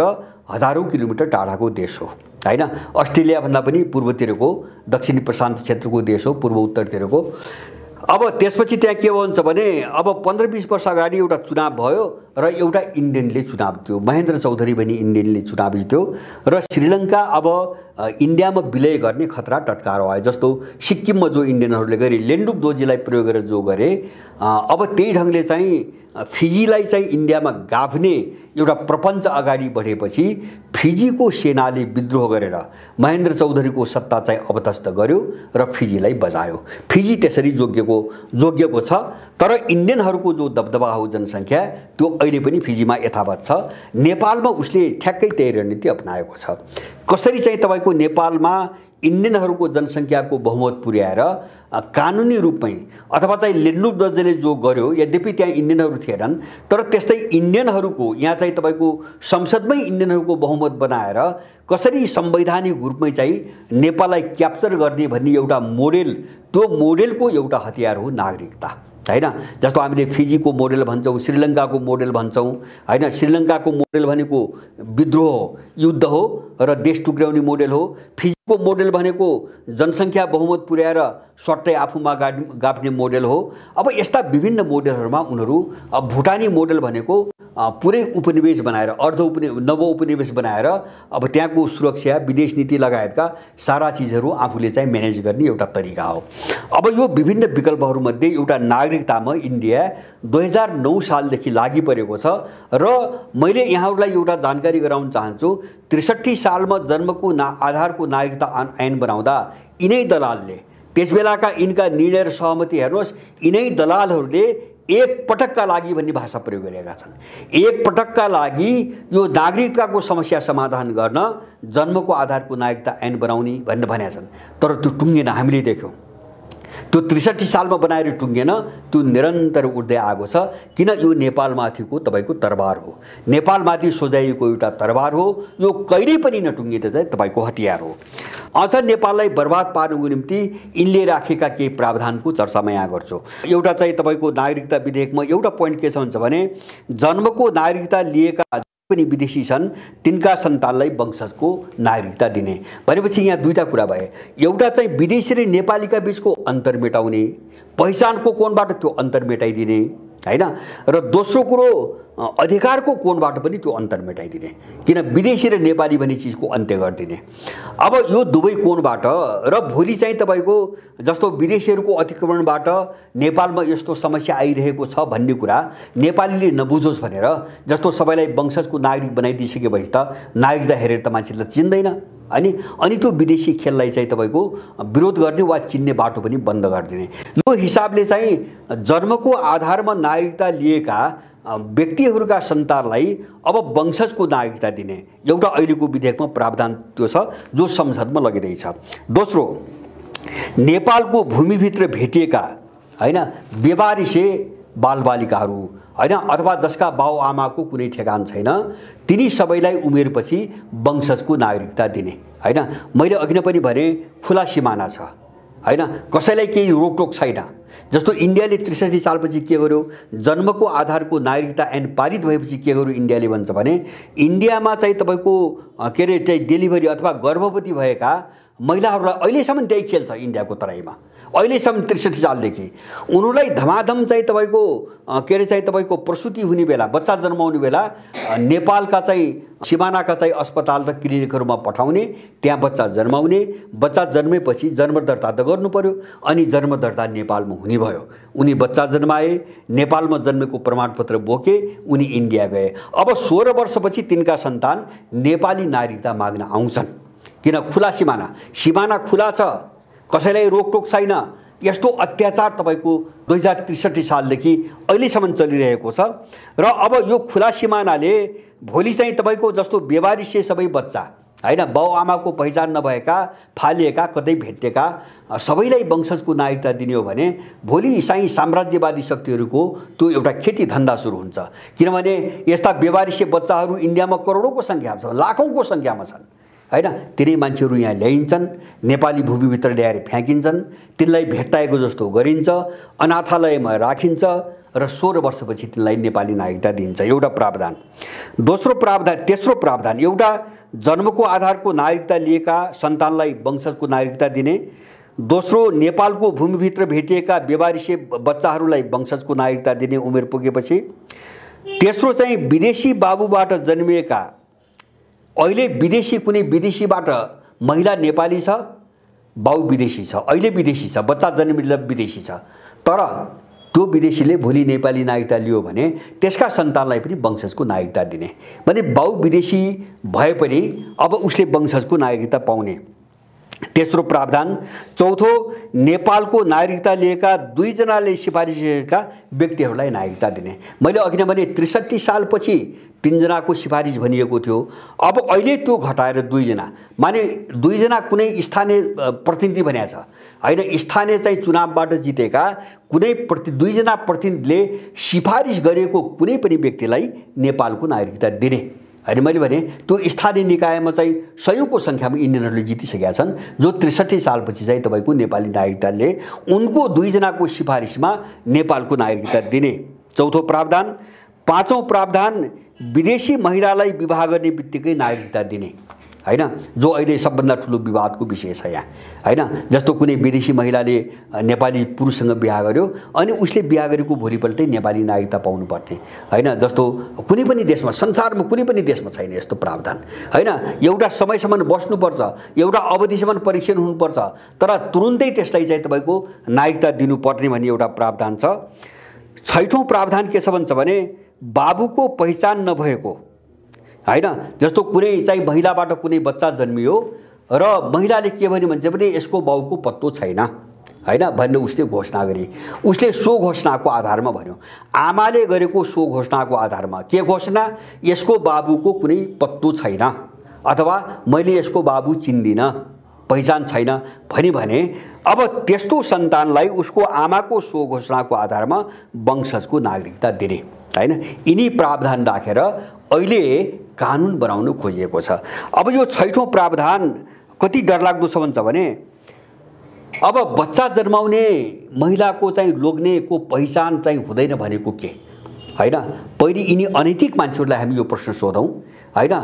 हजारौं किलोमिटर टाढाको देश हो हैन, अस्ट्रेलिया भन्दा पनि पूर्वतिरको दक्षिणी प्रशान्त क्षेत्रको देश हो, पूर्व उत्तरतिरको। अब त्यसपछि त्यहाँ के भन्छ भने अब 15-20 वर्ष अगाडि एउटा चुनाव भयो र एउटा इन्डियनले चुनाव जित्यो, महेन्द्र चौधरी भन्ने इन्डियनले चुनाव जित्यो र श्रीलङ्का अब इन्डियामा विलय गर्ने खतरा टटकारो आयो। जस्तो सिक्किममा जो इन्डियनहरूले गरे लेन्डुप दोजीलाई प्रयोग गरेर जो गरे, अब त्यही ढङ्गले चाहिँ फिजीलाई चाहिँ इन्डियामा गाभ्ने एउटा प्रपञ्च अगाडि बढेपछि फिजीको सेनाले विद्रोह गरेर महेन्द्र चौधरीको सत्ता चाहिँ अवतस्त गर्यो र फिजीलाई बजायो। फिजी त्यसरी जोगिएको छ। तर इन्डियनहरूको जो दबदबा हो जनसङ्ख्या त्यो अहिले पनि फिजीमा यथावत छ। नेपालमा उसले ठ्याक्कै त्यही रणनीति अपनाएको छ। कसरी चाहिँ तपाईको नेपालमा इन्डियनहरूको जनसङ्ख्याको बहुमत पुर्याएर कानुनी रूपमै अथवा चाहिँ लेन्डुप दर्जेले जो गर्यो, यद्यपि त्यहाँ इन्डियनहरू थिएनन् तर त्यस्तै इन्डियनहरूको यहाँ चाहिँ तपाईको संसदमै इन्डियनहरूको बहुमत बनाएर कसरी संवैधानिक रूपमै चाहिँ नेपाललाई क्याप्चर गर्ने भन्ने एउटा मोडेल, त्यो मोडेलको एउटा हतियार हो नागरिकता हैन। जस्तो हामीले फिजीको मोडेल भन्छौँ, श्रीलङ्काको मोडेल भन्छौँ हैन। श्रीलङ्काको मोडेल भनेको विद्रोह हो, युद्ध हो र देश टुक्र्याउने मोडेल हो। फिजीको को मोडेल भनेको जनसङ्ख्या बहुमत पुर्याएर सट्टै आफूमा गाप्ने मोडेल हो। अब यस्ता विभिन्न मोडेलहरूमा उनीहरू भुटानी मोडेल भनेको पुरै उपनिवेश बनाएर नव उपनिवेश बनाएर अब त्यहाँको सुरक्षा विदेश नीति लगायतका सारा चिजहरू आफूले चाहिँ म्यानेज गर्ने एउटा तरिका हो। अब यो विभिन्न विकल्पहरूमध्ये एउटा नागरिकतामा इन्डिया 2009 सालदेखि लागि परेको छ र मैले यहाँहरूलाई एउटा जानकारी गराउन चाहन्छु। 63 सालमा जन्मको आधारको नागरिकता ऐन बनाउँदा यिनै दलालले त्यसबेलाका यिनका निर्णय र सहमति हेर्नुहोस्, यिनै दलालहरूले एक पटकका लागि भन्ने भाषा प्रयोग गरेका छन्। एक पटकका लागि यो नागरिकताको समस्या समाधान गर्न जन्मको आधारको नागरिकता ऐन बनाउने भनेर भनेका छन्, तर त्यो टुङ्गेन। हामीले देख्यौँ त्यो 63 सालमा बनाएर टुङ्गेन, त्यो निरन्तर उठ्दै आएको छ। किन? यो नेपालमाथिको तपाईँको तरबार हो, नेपालमाथि सोझाइएको एउटा तरबार हो। यो कहिल्यै पनि नटुङ्गिने चाहिँ तपाईँको हतियार हो। अझ नेपाललाई बर्बाद पार्नुको निम्ति यिनले राखेका केही प्रावधानको चर्चा म यहाँ गर्छु। एउटा चाहिँ तपाईँको नागरिकता विधेयकमा एउटा पोइन्ट के छ भन्छ भने जन्मको नागरिकता लिएका पनि विदेशी छन् तिनका सन्तानलाई वंशजको नागरिकता दिने भनेपछि यहाँ दुईटा कुरा भए। एउटा चाहिँ विदेशी र नेपालीका बीचको अन्तर मेटाउने, पहिचानको कोणबाट त्यो अन्तर मेटाइदिने हैन, र दोस्रो कुरो अधिकारको कोणबाट पनि त्यो अन्तर मेटाइदिने, किन विदेशी र नेपाली भन्ने चिजको अन्त्य गरिदिने। अब यो दुवै कोणबाट र भोलि चाहिँ तपाईँको जस्तो विदेशीहरूको अतिक्रमणबाट नेपालमा यस्तो समस्या आइरहेको छ भन्ने कुरा नेपालीले नबुझोस् भनेर जस्तो सबैलाई वंशजको नागरिक बनाइदिइसकेपछि त नागरिकता हेरेर त मान्छेलाई चिन्दैन अनि त्यो विदेशी खेललाई चाहिँ तपाईँको विरोध गर्ने वा चिन्ने बाटो पनि बन्द गरिदिने। यो हिसाबले चाहिँ जन्मको आधारमा नागरिकता लिएका व्यक्तिहरूका सन्तानलाई अब वंशजको नागरिकता दिने एउटा अहिलेको विधेयकमा प्रावधान त्यो छ जो संसदमा लगिरहेछ। दोस्रो, नेपालको भूमिभित्र भेटिएका हैन बेवारिसे बालबालिकाहरू हैन अथवा जसका बाउआमाको कुनै ठेगान छैन तिनी सबैलाई उमेरपछि वंशजको नागरिकता दिने हैन। मैले अघि नै पनि भने खुला सिमाना छ हैन, कसैलाई केही रोकटोक छैन। जस्तो इन्डियाले 63 सालपछि के गर्यो, जन्मको आधारको नागरिकता ऐन पारित भएपछि के गर्यो इन्डियाले भन्छ भने इन्डियामा चाहिँ तपाईँको के अरे चाहिँ डेलिभरी अथवा गर्भवती भएका महिलाहरूलाई अहिलेसम्म त्यही खेल्छ इन्डियाको तराईमा, अहिलेसम्म 63 सालदेखि उनीहरूलाई धमाधम चाहिँ तपाईँको के अरे चाहिँ तपाईँको प्रसुति हुने बेला बच्चा जन्माउने बेला नेपालका चाहिँ सिमानाका चाहिँ अस्पताल र क्लिनिकहरूमा पठाउने, त्यहाँ बच्चा जन्माउने, बच्चा जन्मेपछि जन्म दर्ता त गर्नु पर्यो अनि जन्म दर्ता नेपालमा हुने भयो। उनी बच्चा जन्माए, नेपालमा जन्मेको प्रमाणपत्र बोके, उनी इन्डिया गए। अब 16 वर्षपछि तिनका सन्तान नेपाली नागरिकता माग्न आउँछन्, किन खुला सिमाना खुला छ, कसैलाई रोकटोक छैन। यस्तो अत्याचार तपाईँको 2063 सालदेखि अहिलेसम्म चलिरहेको छ र अब यो खुला सिमानाले भोलि चाहिँ तपाईँको जस्तो बेवारिसे सबै बच्चा हैन बाउआमाको पहिचान नभएका फालिएका कतै भेटेका सबैलाई वंशजको नागरिकता दिने हो भने भोलि इसाई साम्राज्यवादी शक्तिहरूको त्यो एउटा खेती धन्दा सुरु हुन्छ। किनभने यस्ता बेवारिसे बच्चाहरू इन्डियामा करोडौँको सङ्ख्यामा छन्, लाखौँको सङ्ख्यामा छन् हैन। तिनै मान्छेहरू यहाँ ल्याइन्छन्, नेपाली भूमिभित्र ल्याएर फ्याँकिन्छन्, तिनलाई भेट्टाएको जस्तो गरिन्छ, अनाथालयमा राखिन्छ र 16 वर्षपछि तिनलाई नेपाली नागरिकता दिन्छ, एउटा प्रावधान। तेस्रो प्रावधान एउटा जन्मको आधारको नागरिकता लिएका सन्तानलाई वंशजको नागरिकता दिने, दोस्रो नेपालको भूमिभित्र भेटिएका बेवारिसे बच्चाहरूलाई वंशजको नागरिकता दिने उमेर पुगेपछि, तेस्रो चाहिँ विदेशी बाबुबाट जन्मिएका अहिले कुनै विदेशीबाट महिला नेपाली छ, बाउ विदेशी छ, अहिले विदेशी छ, बच्चा जन्मिँदा विदेशी छ, तर त्यो विदेशीले भोलि नेपाली नागरिकता लियो भने त्यसका सन्तानलाई पनि वंशजको नागरिकता दिने भने बाउ विदेशी भए पनि अब उसले वंशजको नागरिकता पाउने। तेस्रो प्रावधान। चौथो, नेपालको नागरिकता लिएका 2 जनाले सिफारिस गरेका व्यक्तिहरूलाई नागरिकता दिने। मैले अघि नै भने 63 सालपछि 3 जनाको सिफारिस भनिएको थियो, अब अहिले त्यो घटाएर 2 जना, माने 2 जना कुनै स्थानीय प्रतिनिधि भनेको छ हैन, स्थानीय चाहिँ चुनावबाट जितेका कुनै 2 जना प्रतिनिधिले सिफारिस गरेको कुनै पनि व्यक्तिलाई नेपालको नागरिकता दिने। अनि मैले भने त्यो स्थानीय निकायमा चाहिँ सयौंको सङ्ख्यामा इन्डियनहरूले जितिसकेका छन्, जो 63 सालपछि चाहिँ तपाईँको नेपाली नागरिकताले उनको 2 जनाको सिफारिसमा नेपालको नागरिकता दिने। चौथो प्रावधान। पाँचौं प्रावधान, विदेशी महिलालाई विवाह गर्ने बित्तिकै नागरिकता दिने हैन, जो अहिले सबभन्दा ठुलो विवादको विषय छ यहाँ हैन। जस्तो कुनै विदेशी महिलाले नेपाली पुरुषसँग बिहा गर्यो अनि उसले बिहा गरेको भोलिपल्टै नेपाली नागरिकता पाउनुपर्ने हैन। जस्तो कुनै पनि देशमा, संसारमा कुनै पनि देशमा छैन यस्तो प्रावधान हैन। एउटा समयसम्म बस्नुपर्छ, एउटा अवधिसम्म परीक्षण हुनुपर्छ, तर तुरुन्तै त्यसलाई चाहिँ तपाईको नागरिकता दिनुपर्ने भन्ने एउटा प्रावधान छ। 6औं प्रावधान के छ भन्छ भने बाबुको पहिचान नभएको हैन। जस्तो कुनै चाहिँ महिलाबाट कुनै बच्चा जन्मियो र महिलाले के भन्यो भन्छ भने यसको बाउको पत्तो छैन हैन भन्ने उसले घोषणा गरी, उसले सो घोषणाको आधारमा भन्यो, आमाले गरेको सो घोषणाको आधारमा के घोषणा, यसको बाबुको कुनै पत्तो छैन अथवा मैले यसको बाबु चिन्दिन, पहिचान छैन भने अब त्यस्तो सन्तानलाई उसको आमाको सो घोषणाको आधारमा वंशजको नागरिकता दिने हैन। यिनी प्रावधान राखेर अहिले कानुन बनाउन खोजिएको छ। अब यो 6औं प्रावधान कति डरलाग्दो छ भन्छ भने अब बच्चा जन्माउने महिलाको चाहिँ लोग्नेको पहिचान चाहिँ हुँदैन भनेको के हैन। पहिले यिनी अनैतिक मान्छेहरूलाई हामी यो प्रश्न सोधौं हैन।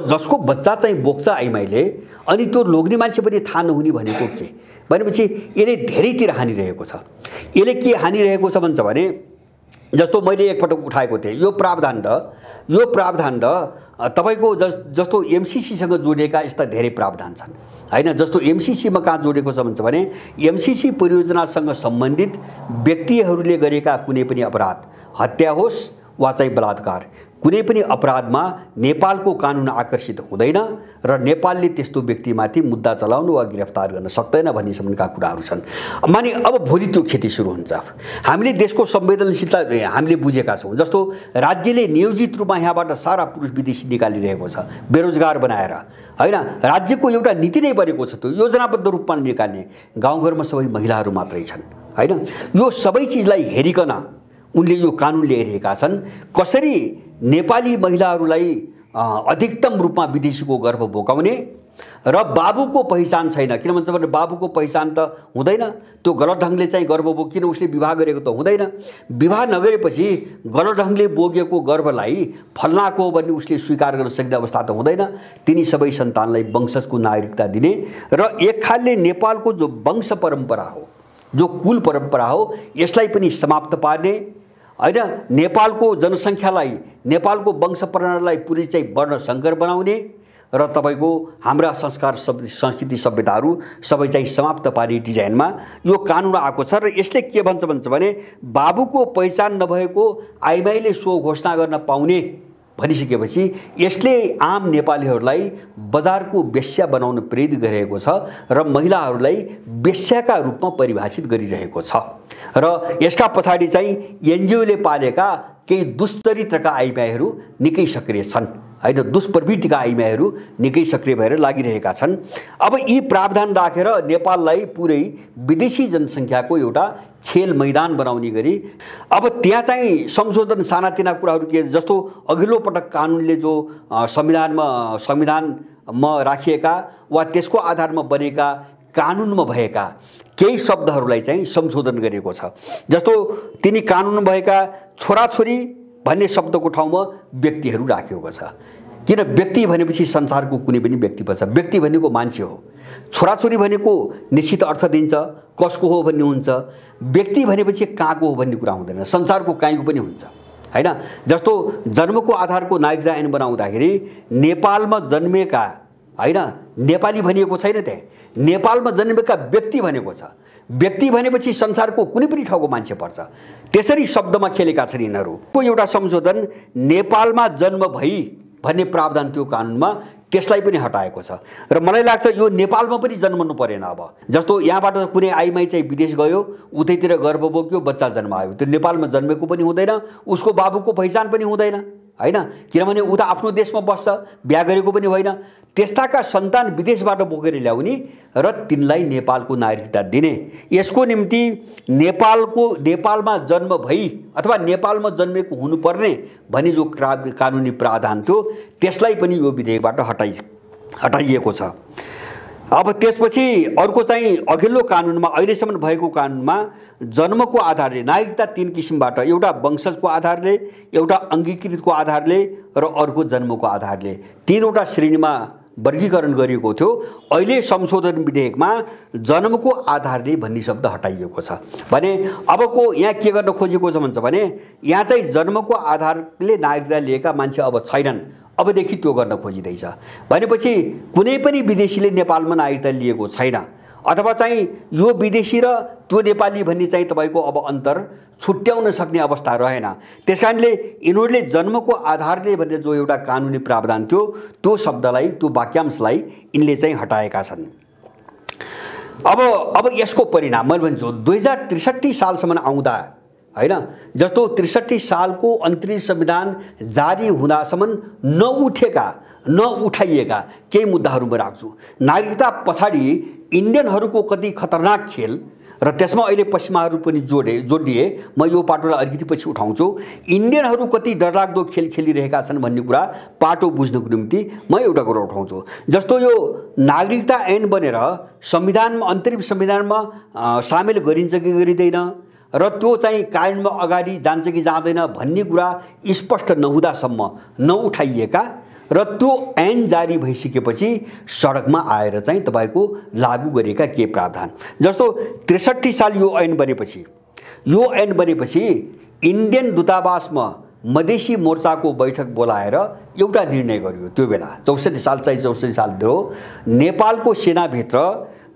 जसको बच्चा चाहिँ बोक्छ आइमाईले अनि त्यो लोग्ने मान्छे पनि थाहा नहुने भनेको के भनेपछि यसले धेरैतिर हानिरहेको छ। यसले के हानिरहेको छ भन्छ भने जस्तो मैले एकपटक उठाएको थिएँ यो प्रावधान तपाईको जस्तो एमसीसीसँग जोडिएका यस्ता धेरै प्रावधान छन् हैन। जस्तो एमसीसीमा कहाँ जोडेको छ भन्छ भने एमसीसी परियोजनासँग सम्बन्धित व्यक्तिहरूले गरेका कुनै पनि अपराध, हत्या होस् वा चाहिँ बलात्कार, कुनै पनि अपराधमा नेपालको कानुन आकर्षित हुँदैन र नेपालले त्यस्तो व्यक्तिमाथि मुद्दा चलाउन वा गिरफ्तार गर्न सक्दैन भन्ने सम्बन्धका कुराहरू छन्। माने अब भोलि त्यो खेती सुरु हुन्छ। हामीले देशको संवेदनशीलता हामीले बुझेका छौँ। जस्तो राज्यले नियोजित रूपमा यहाँबाट सारा पुरुष विदेशी निकालिरहेको छ बेरोजगार बनाएर हैन। राज्यको एउटा नीति नै बनेको छ त्यो योजनाबद्ध रूपमा निकाल्ने, गाउँघरमा सबै महिलाहरू मात्रै छन् हैन। यो सबै चिजलाई हेरिकन उनले यो कानुन ल्याइरहेका छन्। कसरी नेपाली महिलाहरूलाई अधिकतम रूपमा विदेशीको गर्भ बोकाउने र बाबुको पहिचान छैन, किन भन्छ भने बाबुको पहिचान त हुँदैन, त्यो गलत ढङ्गले चाहिँ गर्भ बोकिन उसले विवाह गरेको त हुँदैन। विवाह नगरेपछि गलत ढङ्गले बोकेको गर्भलाई फल्नाको हो भन्ने उसले स्वीकार गर्न सक्ने अवस्था त हुँदैन। तिनी सबै सन्तानलाई वंशजको नागरिकता दिने र एक खालले नेपालको जो वंश परम्परा हो, जो कुल परम्परा हो, यसलाई पनि समाप्त पार्ने हैन। नेपालको जनसङ्ख्यालाई, नेपालको वंश परम्परालाई पुरै चाहिँ वर्ण संकर बनाउने र तपाईको हाम्रा संस्कार संस्कृति सभ्यताहरू सबै चाहिँ समाप्त पार्ने डिजाइनमा यो कानुन आएको छ। र यसले के भन्छ भने बाबुको पहिचान नभएको आइमाईले सो घोषणा गर्न पाउने भनिसकेपछि यसले आम नेपालीहरूलाई बजारको वेश्या बनाउन प्रेरित गरिरहेको छ र महिलाहरूलाई वेश्याका रूपमा परिभाषित गरिरहेको छ। र यसका पछाडि चाहिँ एनजिओले पालेका केही दुष्चरित्रका आइमाईहरू निकै सक्रिय छन् हैन। दुष्प्रवृत्तिका आइमाईहरू निकै सक्रिय भएर लागिरहेका छन्। अब यी प्रावधान राखेर नेपाललाई पुरै विदेशी जनसङ्ख्याको एउटा खेल मैदान बनाउने गरी अब त्यहाँ चाहिँ संशोधन सानातिना कुराहरू के जस्तो अघिल्लो पटक कानुनले जो संविधानमा राखिएका वा त्यसको आधारमा बनेका कानुनमा भएका केही शब्दहरूलाई चाहिँ संशोधन गरेको छ। जस्तो तिनी कानुनमा भएका छोराछोरी भन्ने शब्दको ठाउँमा व्यक्तिहरू राखेको छ। किन व्यक्ति भनेपछि संसारको कुनै पनि व्यक्ति पर्छ, व्यक्ति भनेको मान्छे हो। छोराछोरी भनेको निश्चित अर्थ दिन्छ, कसको हो भन्ने हुन्छ। व्यक्ति भनेपछि कहाँको हो भन्ने कुरा हुँदैन, संसारको कहीँको पनि हुन्छ हैन। जस्तो जन्मको आधारको नागरिकता ऐन बनाउँदाखेरि नेपालमा जन्मेका हैन, नेपाली भनिएको छैन, त्यहाँ नेपालमा जन्मेका व्यक्ति भनेको छ। व्यक्ति भनेपछि संसारको कुनै पनि ठाउँको मान्छे पर्छ। त्यसरी शब्दमा खेलेका छन् यिनीहरू। को एउटा संशोधन नेपालमा जन्म भई भन्ने प्रावधान त्यो कानुनमा त्यसलाई पनि हटाएको छ र मलाई लाग्छ यो नेपालमा पनि जन्मनु परेन। अब जस्तो यहाँबाट कुनै आइमाई चाहिँ विदेश गयो, उतैतिर गर्भ बोक्यो, बच्चा जन्मायो, त्यो नेपालमा जन्मेको पनि हुँदैन, उसको बाबुको पहिचान पनि हुँदैन हैन। किनभने उता आफ्नो देशमा बस्छ, बिहा गरेको पनि होइन। त्यस्ताका सन्तान विदेशबाट बोकेर ल्याउने र तिनलाई नेपालको नागरिकता दिने, यसको निम्ति नेपालमा जन्म भई अथवा नेपालमा जन्मेको हुनुपर्ने भनी जो कानुनी प्रावधान थियो त्यसलाई पनि यो विधेयकबाट हटाइएको छ। अब त्यसपछि अर्को चाहिँ अघिल्लो कानुनमा, अहिलेसम्म भएको कानुनमा जन्मको आधारले नागरिकता 3 किसिमबाट, एउटा वंशजको आधारले, एउटा अङ्गीकृतको आधारले र अर्को जन्मको आधारले 3वटा श्रेणीमा वर्गीकरण गरिएको थियो। अहिले संशोधन विधेयकमा जन्मको आधारले भन्ने शब्द हटाइएको छ भने अबको यहाँ के गर्न खोजेको छ भन्छ भने यहाँ चाहिँ जन्मको आधारले नागरिकता लिएका मान्छे अब छैनन्, अबदेखि त्यो गर्न खोजिँदैछ भनेपछि कुनै पनि विदेशीले नेपालमा नागरिकता लिएको छैन अथवा चाहिँ यो विदेशी र त्यो नेपाली भन्ने चाहिँ तपाईको अब अन्तर छुट्याउन सक्ने अवस्था रहेन। त्यसकारणले यिनीहरूले जन्मको आधारले भनेर जो एउटा कानुनी प्रावधान थियो त्यो शब्दलाई, त्यो वाक्यांशलाई यिनले चाहिँ हटाएका छन्। अब यसको परिणाम मैले भन्छु 2063 सालसम्म आउँदा हैन, जस्तो 63 सालको अन्तरिम संविधान जारी हुँदासम्म नउठाइएका केही मुद्दाहरू म राख्छु। नागरिकता पछाडि इन्डियनहरूको कति खतरनाक खेल र त्यसमा अहिले पश्चिमाहरू पनि जोडिए, म यो पाटोलाई अलिकति पछि उठाउँछु। इन्डियनहरू कति डरलाग्दो खेल खेलिरहेका छन् भन्ने कुरा पाटो बुझ्नको निम्ति म एउटा कुरा उठाउँछु। जस्तो यो नागरिकता ऐन बनेर संविधानमा, अन्तरिम संविधानमा सामेल गरिन्छ कि गरिँदैन र त्यो चाहिँ कानुनमा अगाडि जान्छ कि जाँदैन भन्ने कुरा स्पष्ट नहुँदासम्म नउठाइएका र त्यो ऐन जारी भइसकेपछि सडकमा आएर चाहिँ तपाईको लागू गरेका के प्रावधान, जस्तो 63 साल यो ऐन बनेपछि इन्डियन दूतावासमा मधेसी मोर्चाको बैठक बोलाएर एउटा निर्णय गरियो। त्यो बेला 64 साल थियो, नेपालको सेनाभित्र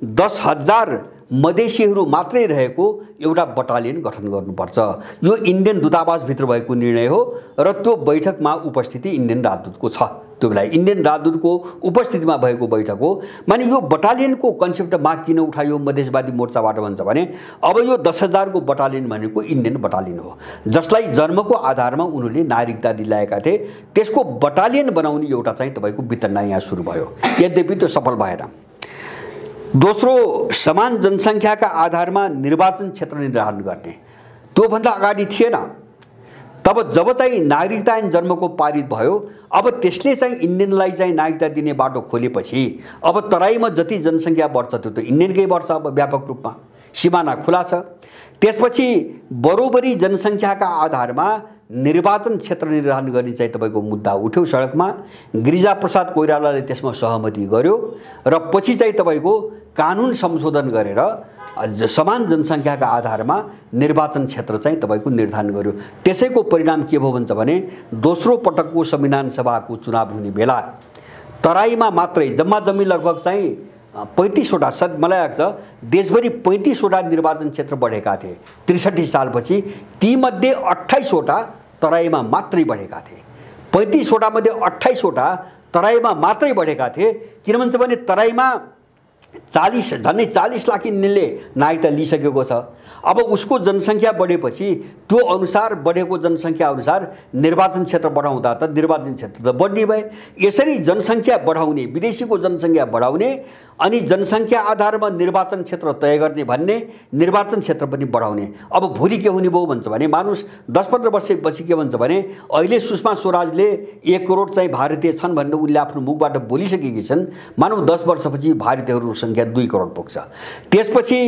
10,000 मधेसीहरू मात्रै रहेको एउटा बटालियन गठन गर्नुपर्छ। यो इन्डियन दूतावासभित्र भएको निर्णय हो र त्यो बैठकमा उपस्थिति इन्डियन राजदूतको छ। त्यो बेला इन्डियन राजदूतको उपस्थितिमा भएको बैठक हो। माने यो बटालियनको कन्सेप्ट माग किन उठायो मधेसवादी मोर्चाबाट भन्छ भने अब यो 10,000 को बटालियन भनेको इन्डियन बटालियन हो जसलाई जन्मको आधारमा उनीहरूले नागरिकता दिलाएका थिए। त्यसको बटालियन बनाउने एउटा चाहिँ तपाईको वितरणा यहाँ सुरु भयो, यद्यपि त्यो सफल भएन। दोस्रो, समान जनसङ्ख्याका आधारमा निर्वाचन क्षेत्र निर्धारण गर्ने, त्योभन्दा अगाडि थिएन। तब जब चाहिँ नागरिकता ऐन जन्मको पारित भयो, अब त्यसले चाहिँ इन्डियनलाई चाहिँ नागरिकता दिने बाटो खोलेपछि अब तराईमा जति जनसङ्ख्या बढ्छ त्यो त इन्डियनकै बढ्छ। अब व्यापक रूपमा सिमाना खुला छ। त्यसपछि बरोबरी जनसङ्ख्याका आधारमा निर्वाचन क्षेत्र निर्धारण गर्ने चाहिँ तपाईको मुद्दा उठ्यो सडकमा। गिरिजाप्रसाद कोइरालाले त्यसमा सहमति गर्यो र पछि चाहिँ तपाईको कानुन संशोधन गरेर समान जनसङ्ख्याका आधारमा निर्वाचन क्षेत्र चाहिँ तपाईको निर्धारण गर्यो। त्यसैको परिणाम के भयो भन्छ भने दोस्रो पटकको संविधान सभाको चुनाव हुने बेला तराईमा मात्रै जम्मा लगभग चाहिँ 35वटा, मलाई लाग्छ देशभरि 35वटा निर्वाचन क्षेत्र बढेका थिए 63 सालपछि। तीमध्ये 28वटा तराईमा मात्रै बढेका थिए। 35वटा मध्ये 28वटा तराईमा मात्रै बढेका थिए। किन भन्छ भने तराईमा 40 लाख इन्डियनले नागरिकता लिइसकेको छ। अब उसको जनसङ्ख्या बढेपछि त्यो अनुसार बढेको जनसङ्ख्या अनुसार निर्वाचन क्षेत्र बढाउँदा त निर्वाचन क्षेत्र त बढ्ने भए। यसरी जनसङ्ख्या बढाउने, विदेशीको जनसङ्ख्या बढाउने अनि जनसङ्ख्या आधारमा निर्वाचन क्षेत्र तय गर्ने भन्ने, निर्वाचन क्षेत्र पनि बढाउने। अब भोलि के हुने भयो भन्छ भने मानुस 10-15 वर्षपछि के भन्छ भने अहिले सुषमा स्वराजले 1 करोड चाहिँ भारतीय छन् भनेर उनले आफ्नो मुखबाट बोलिसकेकी छन्। मानव 10 वर्षपछि भारतीयहरूको सङ्ख्या 2 करोड पुग्छ। त्यसपछि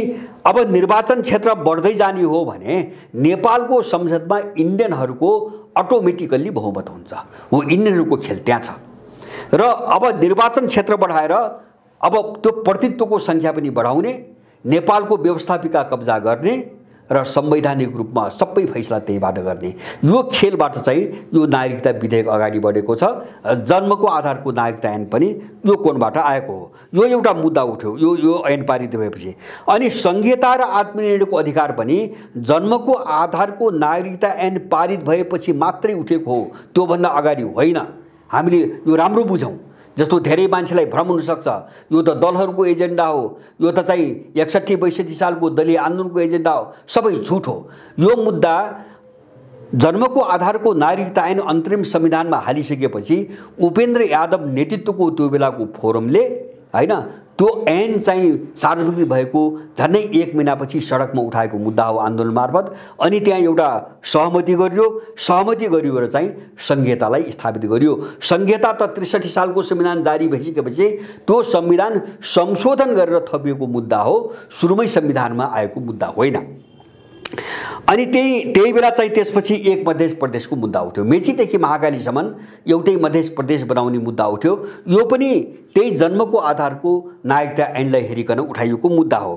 अब निर्वाचन क्षेत्र बढ्दै जाने हो भने नेपालको संसदमा इन्डियनहरूको अटोमेटिकल्ली बहुमत हुन्छ। हो इन्डियनहरूको खेल त्यहाँ छ। र अब निर्वाचन क्षेत्र बढाएर अब त्यो प्रतिनिधित्वको सङ्ख्या पनि बढाउने, नेपालको व्यवस्थापिका कब्जा गर्ने र संवैधानिक रूपमा सबै फैसला त्यहीबाट गर्ने, यो खेलबाट चाहिँ यो नागरिकता विधेयक अगाडि बढेको छ। जन्मको आधारको नागरिकता ऐन पनि यो कोणबाट आएको हो। यो एउटा मुद्दा उठ्यो यो ऐन पारित भएपछि। अनि संघीयता र आत्मनिर्णयको अधिकार पनि जन्मको आधारको नागरिकता ऐन पारित भएपछि मात्रै उठेको हो, त्योभन्दा अगाडि होइन। हामीले यो राम्रो बुझौँ। जस्तो धेरै मान्छेलाई भ्रम हुनसक्छ यो त दलहरूको एजेन्डा हो, यो त चाहिँ 61-62 सालको दलीय आन्दोलनको एजेन्डा हो, सबै झुट हो। यो मुद्दा जन्मको आधारको नागरिकता ऐन अन्तरिम संविधानमा हालिसकेपछि उपेन्द्र यादव नेतृत्वको त्यो बेलाको फोरमले हैन त्यो ऐन चाहिँ सार्वजनिक भएको झन्डै 1 महिनापछि सडकमा उठाएको मुद्दा हो आन्दोलन मार्फत। अनि त्यहाँ एउटा सहमति गरियो र चाहिँ संघीयतालाई स्थापित गरियो। संघीयता त 63 सालको संविधान जारी भइसकेपछि त्यो संविधान संशोधन गरेर थपिएको मुद्दा हो, सुरुमै संविधानमा आएको मुद्दा होइन। अनि त्यही बेला चाहिँ त्यसपछि एक मध्य प्रदेशको मुद्दा उठ्यो। मेचीदेखि महाकालीसम्म एउटै मध्य प्रदेश बनाउने मुद्दा उठ्यो। यो पनि त्यही जन्मको आधारको नागरिकता ऐनलाई हेरिकन उठाइएको मुद्दा हो।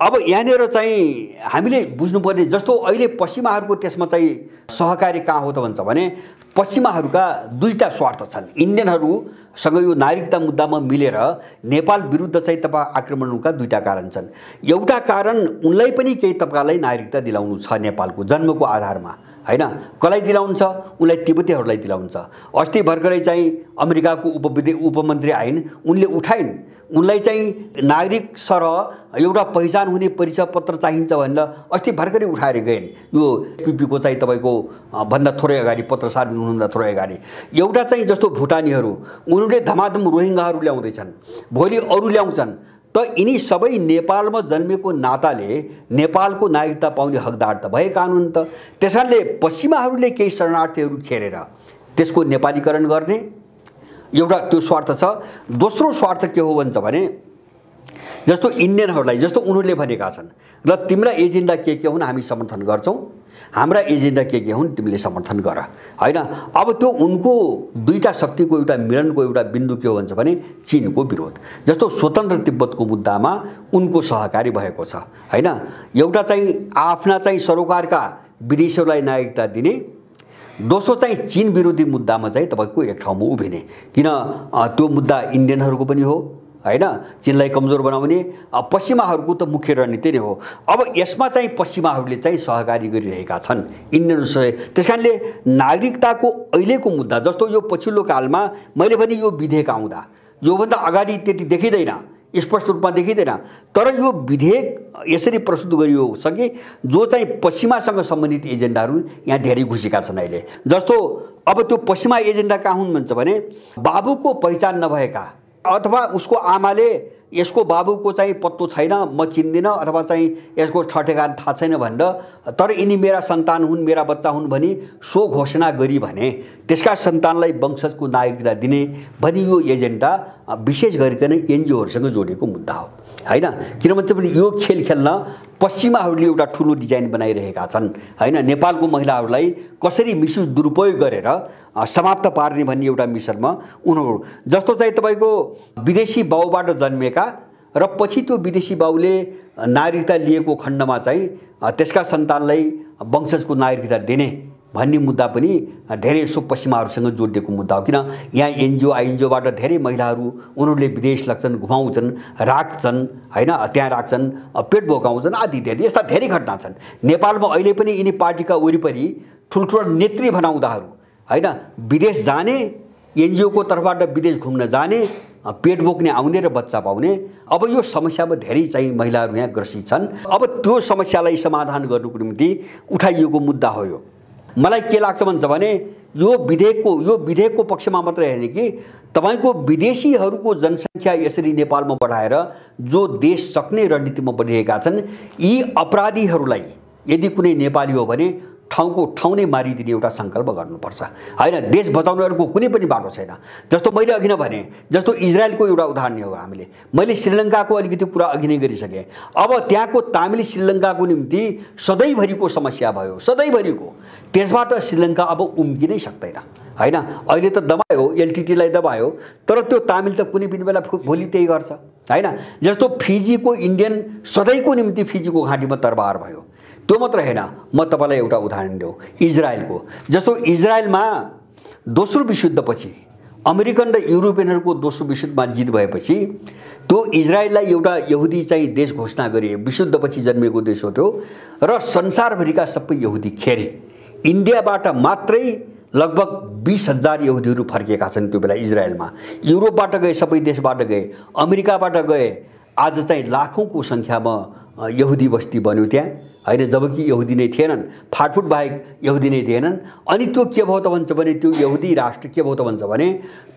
अब यहाँनिर चाहिँ हामीले बुझ्नुपर्ने, जस्तो अहिले पश्चिमाहरूको त्यसमा चाहिँ सहकारी कहाँ हो त भन्छ भने पश्चिमाहरूका दुईटा स्वार्थ छन्। इन्डियनहरूसँग यो नागरिकता मुद्दामा मिलेर नेपाल विरुद्ध चाहिँ तपाईँ आक्रमणका दुईटा कारण छन्। एउटा कारण उनलाई पनि केही तबकालाई नागरिकता दिलाउनु छ नेपालको जन्मको आधारमा, हैन? कसलाई दिलाउँछ? उनलाई तिब्बतीहरूलाई दिलाउँछ। अस्ति भर्खरै चाहिँ अमेरिकाको उपमन्त्री आइन्, उनले उठाइन्, उनलाई चाहिँ नागरिक सरह एउटा पहिचान हुने परिचय पत्र चाहिन्छ भनेर अस्ति भर्खरै उठाएर गइन्। यो पिपीको चाहिँ तपाईँको भन्दा थोरै अगाडि, पत्र सार्वजनिक हुनुभन्दा थोरै अगाडि एउटा चाहिँ जस्तो भुटानीहरू उनीहरूले धमाधम रोहिङ्गाहरू ल्याउँदैछन्, भोलि अरू ल्याउँछन्। त यिनी सबै नेपालमा जन्मेको नाताले नेपालको नागरिकता पाउने हकदार त भएका हुन् त। त्यसैले पश्चिमाहरूले केही शरणार्थीहरू खेरेर त्यसको नेपालीकरण गर्ने एउटा त्यो स्वार्थ छ। दोस्रो स्वार्थ के हो भन्छ भने जस्तो इन्डियनहरूलाई, जस्तो उनीहरूले भनेका छन् र तिम्रा एजेन्डा के हुन् हामी समर्थन गर्छौँ, हाम्रा एजेन्डा के हुन् तिमीले समर्थन गर, हैन? अब त्यो उनको दुईटा शक्तिको एउटा मिलनको एउटा बिन्दु के हो भन्छ भने चीनको विरोध। जस्तो स्वतन्त्र तिब्बतको मुद्दामा उनको सहकारी भएको छ, हैन? एउटा चाहिँ आफ्ना चाहिँ सरोकारका विदेशीहरूलाई नागरिकता दिने, दोस्रो चाहिँ चीन विरोधी मुद्दामा चाहिँ तपाईँको एक ठाउँमा उभिने। किन त्यो मुद्दा इन्डियनहरूको पनि हो, हैन? चीनलाई कमजोर बनाउने पश्चिमाहरूको त मुख्य रणनीति नै हो। अब यसमा चाहिँ पश्चिमाहरूले चाहिँ सहकारी गरिरहेका छन् इन्डियनसँग। त्यसकारणले नागरिकताको अहिलेको मुद्दा, जस्तो यो पछिल्लो कालमा मैले भने यो विधेयक आउँदा योभन्दा अगाडि त्यति देखिँदैन, स्पष्ट रूपमा देखिँदैन, तर यो विधेयक यसरी प्रस्तुत गरियो कि जो चाहिँ पश्चिमासँग सम्बन्धित एजेन्डाहरू यहाँ धेरै घुसेका छन् अहिले। जस्तो अब त्यो पश्चिमा एजेन्डा कहाँ हुन् भन्छ भने बाबुको पहिचान नभएका अथवा उसको आमाले यसको बाबुको चाहिँ पत्तो छैन, म चिन्दिनँ, अथवा चाहिँ यसको ठेगाना थाहा छैन भनेर तर यिनी मेरा सन्तान हुन्, मेरा बच्चा हुन् भनी सो घोषणा गरी भने त्यसका सन्तानलाई वंशजको नागरिकता दिने भनी यो एजेन्डा विशेष गरिकन एनजिओहरूसँग जोडिएको मुद्दा हो, हैन? किनभने यो खेल खेल्न पश्चिमाहरूले एउटा ठुलो डिजाइन बनाइरहेका छन्, हैन? नेपालको महिलाहरूलाई कसरी मिसयुज दुरुपयोग गरेर समाप्त पार्ने भन्ने एउटा मिसनमा उनीहरू, जस्तो चाहिँ तपाईँको विदेशी बाउबाट जन्मेका र पछि त्यो विदेशी बाउले नागरिकता लिएको खण्डमा चाहिँ त्यसका सन्तानलाई वंशजको नागरिकता दिने भन्ने मुद्दा पनि धेरै सो पश्चिमाहरूसँग जोडिएको मुद्दा हो। किन यहाँ एनजिओ आइएनजिओबाट धेरै महिलाहरू उनीहरूले विदेश लग्छन्, घुमाउँछन्, राख्छन्, हैन? त्यहाँ राख्छन्, पेट भोकाउँछन् आदि इत्यादि यस्ता धेरै घटना छन् नेपालमा। अहिले पनि यिनी पार्टीका वरिपरि ठुल्ठुला नेत्री भनाउँदाहरू, हैन? विदेश जाने, एनजिओको तर्फबाट विदेश घुम्न जाने, पेट बोक्ने आउने र बच्चा पाउने। अब यो समस्यामा धेरै चाहिँ महिलाहरू यहाँ ग्रसित छन्। अब त्यो समस्यालाई समाधान गर्नुको निम्ति उठाइएको मुद्दा हो यो। मलाई के लाग्छ भन्छ भने यो विधेयकको पक्षमा मात्रै हैन कि तपाईको विदेशीहरूको जनसङ्ख्या यसरी नेपालमा बढाएर जो देश सक्ने रणनीतिमा बढिरहेका छन्, यी अपराधीहरूलाई यदि कुनै नेपाली हो भने ठाउँको ठाउँ नै मारिदिने एउटा सङ्कल्प गर्नुपर्छ, हैन? देश बचाउनेहरूको कुनै पनि बाटो छैन। जस्तो मैले अघि नै भने, जस्तो इजरायलको एउटा उदाहरण हो। मैले श्रीलङ्काको अलिकति कुरा अघि नै गरिसकेँ। अब त्यहाँको तामिल श्रीलङ्काको निम्ति सधैँभरिको समस्या भयो, सधैँभरिको। त्यसबाट श्रीलङ्का अब उम्किनै सक्दैन, हैन? अहिले त दबायो, एलटिटीलाई दबायो, तर त्यो तामिल त कुनै पनि बेला भोलि त्यही गर्छ, हैन? जस्तो फिजीको इन्डियन सधैँको निम्ति फिजीको घाँटीमा तरबार भयो। त्यो मात्र हैन, म तपाईलाई एउटा उदाहरण दिउँ इजरायलको। जस्तो इजरायलमा दोस्रो विश्वयुद्धपछि अमेरिकन र युरोपियनहरूको दोस्रो विश्वयुद्धमा जित भएपछि त्यो इजरायललाई एउटा यहुदी चाहिँ देश घोषणा गरे। विश्वयुद्धपछि जन्मेको देश हो त्यो, र संसारभरिका सबै यहुदी खेरे। इन्डियाबाट मात्रै लगभग 20,000 यहुदीहरू फर्केका छन् त्यो बेला इजरायलमा। युरोपबाट गए, सबै देशबाट गए, अमेरिकाबाट गए। आज चाहिँ लाखौँको सङ्ख्यामा यहुदी बस्ती बन्यो त्यहाँ, हैन? जबकि यहुदी नै थिएनन्, फाटफुट बाहेक यहुदी नै थिएनन्। अनि त्यो के भयो त भन्छ भने त्यो यहुदी राष्ट्र के भयो त भन्छ भने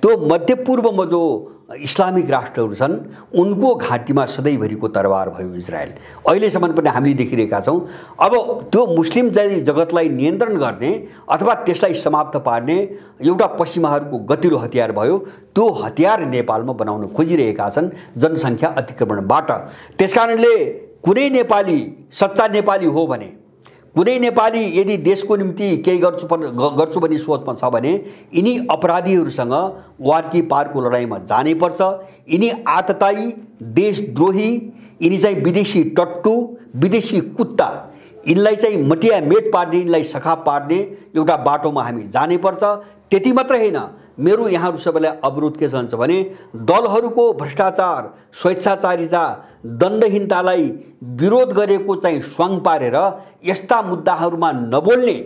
त्यो मध्यपूर्वमा जो इस्लामिक राष्ट्रहरू छन् उनको घाँटीमा सधैँभरिको तरबार भयो इजरायल। अहिलेसम्म पनि हामीले देखिरहेका छौँ। अब त्यो मुस्लिम जगतलाई नियन्त्रण गर्ने अथवा त्यसलाई समाप्त पार्ने एउटा पश्चिमाहरूको गतिलो हतियार भयो। त्यो हतियार नेपालमा बनाउन खोजिरहेका छन् जनसङ्ख्या अतिक्रमणबाट। त्यसकारणले कुनै नेपाली सच्चा नेपाली हो भने कुनै नेपाली यदि देशको निम्ति केही गर्छु भन्ने सोचमा छ भने यिनी अपराधीहरूसँग वारकी पारको लडाइँमा जानै पर्छ। यिनी आततायी, देशद्रोही, यिनी चाहिँ विदेशी टट्टु, विदेशी कुत्ता, यिनलाई चाहिँ मटिया मेट पार्ने, यिनलाई सखाप पार्ने एउटा बाटोमा हामी जानै पर्छ। त्यति मात्र हैन, मेरो यहाँहरू सबैलाई अनुरोध के छ भने दलहरूको भ्रष्टाचार, स्वेच्छाचारिता, दण्डहीनतालाई विरोध गरेको चाहिँ स्वाङ पारेर यस्ता मुद्दाहरूमा नबोल्ने,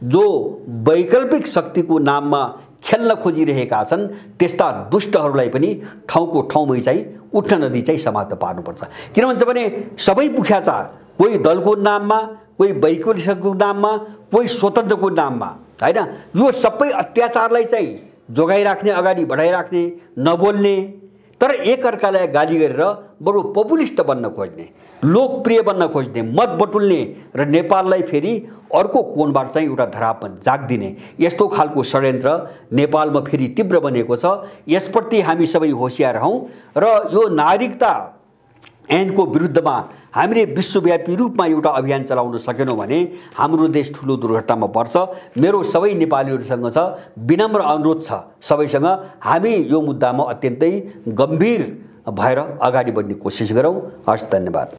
जो वैकल्पिक शक्तिको नाममा खेल्न खोजिरहेका छन्, त्यस्ता दुष्टहरूलाई पनि ठाउँको ठाउँमै चाहिँ उठ्न नदी चाहिँ समाप्त पार्नुपर्छ। किन भन्छ भने सबै पुख्या छ, कोही दलको नाममा, कोही वैकल्पिकको नाममा, कोही स्वतन्त्रको नाममा, हैन। यो सबै अत्याचारलाई चाहिँ जोगाइराख्ने, अगाडि बढाइराख्ने, नबोल्ने, तर एकअर्कालाई गाली गरेर बरु पपुलिस्ट बन्न खोज्ने, लोकप्रिय बन्न खोज्ने, मत बटुल्ने र नेपाललाई फेरि अर्को कोणबाट चाहिँ एउटा धरापमा जाग्दिने यस्तो खालको षड्यन्त्र नेपालमा फेरि तीव्र बनेको छ। यसप्रति हामी सबै होशियार हौं र यो नागरिकता ऐनको विरुद्धमा हामीले विश्वव्यापी रूपमा एउटा अभियान चलाउन सकेनौं भने हाम्रो देश ठूलो दुर्घटनामा पर्छ। मेरो सबै नेपालीहरुसँग छ विनम्र अनुरोध छ, सबैसँग हामी यो मुद्दामा अत्यन्तै गम्भीर भएर अगाडि बढ्ने कोसिस गरौं। हस्, धन्यवाद।